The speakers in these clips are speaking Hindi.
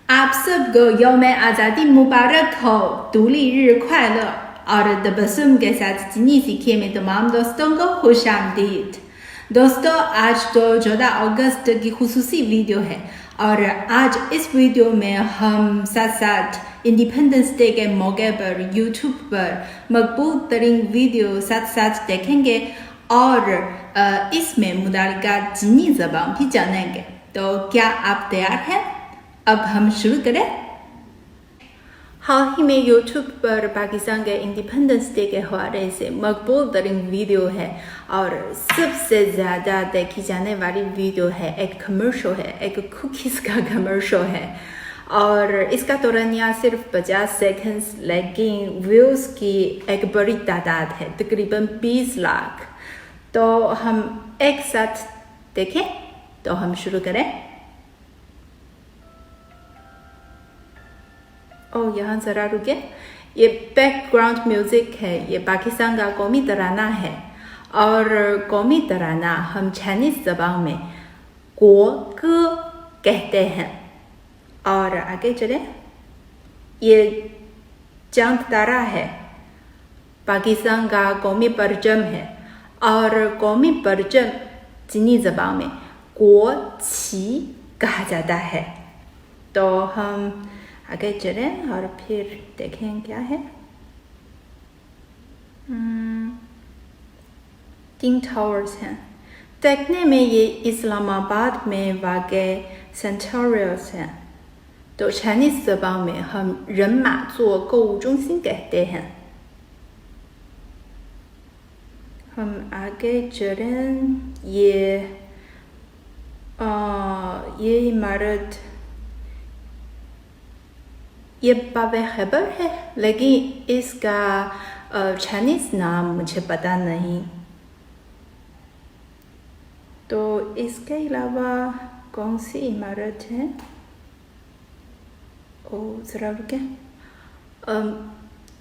आप सबको यौम आज़ादी मुबारक हो, दूली ऋ快乐 और तबस्सुम के साथ चीनी सीखे में तमाम दोस्तों को खुश आमदीद। दोस्तों, आज तो 14 अगस्त की खुसूसी वीडियो है और आज इस वीडियो में हम साथ साथ इंडिपेंडेंस डे के मौके पर यूट्यूब पर मकबूल तरीन वीडियो साथ साथ देखेंगे और इसमें मुतालिका चीनी ज़बान भी जानेंगे। तो क्या आप तैयार हैं? अब हम शुरू करें। हाल ही में यूट्यूब पर पाकिस्तान के इंडिपेंडेंस डे के हवाले से मकबूल तरीन वीडियो है और सबसे ज़्यादा देखी जाने वाली वीडियो है एक कमर्शियल है, एक कुकीज़ का कमर्शियल है और इसका तुरंत सिर्फ 50 सेकंड्स, लेकिन व्यूज़ की एक बड़ी तादाद है, तकरीबन 20 लाख। तो हम एक साथ देखें। तो हम शुरू करें। और यहाँ ज़रा रुके, ये बैकग्राउंड म्यूज़िक है, ये पाकिस्तान का कौमी तराना है और कौमी तराना हम चाइनीज़ ज़बान में गुओ कहते हैं। और आगे चले, ये चांद तारा है, पाकिस्तान का कौमी परचम है और कौमी परचम चीनी ज़बान में गुओ ची कहा जाता है। तो हम आगे चलें और फिर देखें क्या है। 3 टावर्स हैं। देखने में ये इस्लामाबाद में वाक़े सेंटोरियल्स हैं। तो चाइनीज़ ज़बान में हम रन्मा ज़ुओ गौवू ज़ोंगसिन कहते हैं। हम आगे चलें, ये इमारत ये बाबे खैबर है, लेकिन इसका चाइनीज़ नाम मुझे पता नहीं। तो इसके अलावा कौन सी इमारत है? ओ ज़रा रुके,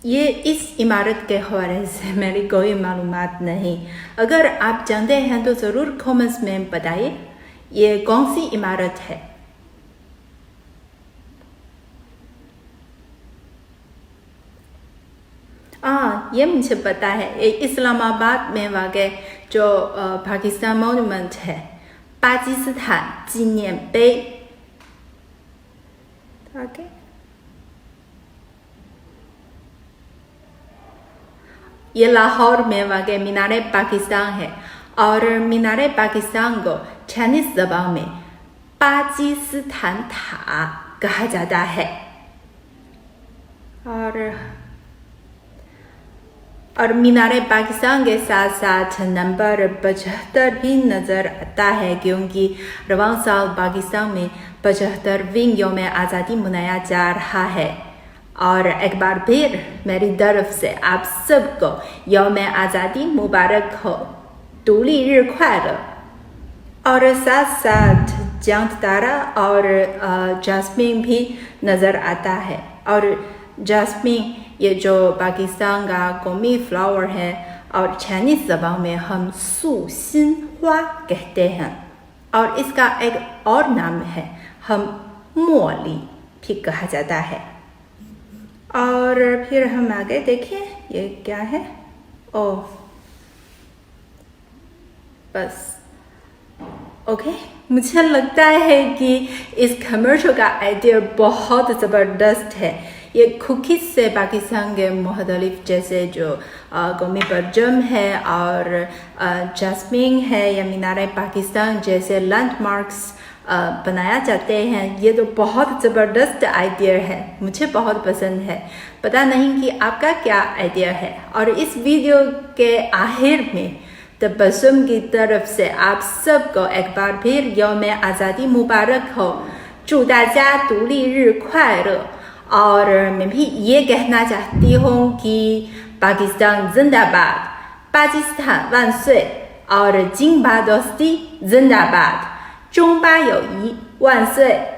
ये इस इमारत के हवाले से मेरी कोई मालूमात नहीं। अगर आप जानते हैं तो ज़रूर कमेंट्स में बताइए ये कौन सी इमारत है। ये मुझे पता है, ये इस्लामाबाद में वाक़े जो पाकिस्तान मॉन्यूमेंट है, पाकिस्तान ज़ीनियन बे। आगे ये लाहौर में वाक़े मीनारे पाकिस्तान है और मीनारे पाकिस्तान को चाइनीज़ ज़बान में पाकिस्तान था कहा जाता है। और मीनारे पाकिस्तान के साथ साथ नंबर 75 भी नज़र आता है, क्योंकि रवां साल पाकिस्तान में 75वीं यौम आज़ादी मनाया जा रहा है। और एक बार फिर मेरी तरफ से आप सबको यौम आज़ादी मुबारक हो, दूली ऋ 快乐। और साथ साथ चांद तारा और जास्मिन भी नज़र आता है। और जास्मिन ये जो पाकिस्तान का कौमी फ्लावर है और चाइनीज़ ज़बान में हम सू सिन हुआ कहते हैं और इसका एक और नाम है, हम मोली भी कहा जाता है। और फिर हम आगे देखें, ये क्या है? ओह बस ओके। मुझे लगता है कि इस कमर्शियल का आइडिया बहुत ज़बरदस्त है। ये कुकीज़ से पाकिस्तान के मुख्तलिफ जैसे जो कौमी परचम है और जास्मिन है या मीनारे पाकिस्तान जैसे लैंडमार्क्स बनाया जाते हैं। ये तो बहुत ज़बरदस्त आइडिया है, मुझे बहुत पसंद है। पता नहीं कि आपका क्या आइडिया है। और इस वीडियो के आखिर में तबस्सुम की तरफ से आप सबको एक बार फिर यौम आज़ादी मुबारक हो, 祝大家独立日快乐। और मैं भी ये कहना चाहती हूँ कि पाकिस्तान जिंदाबाद, पाकिस्तान वानसुई और जिंबा दोस्ती जिंदाबाद, 中巴友谊万岁।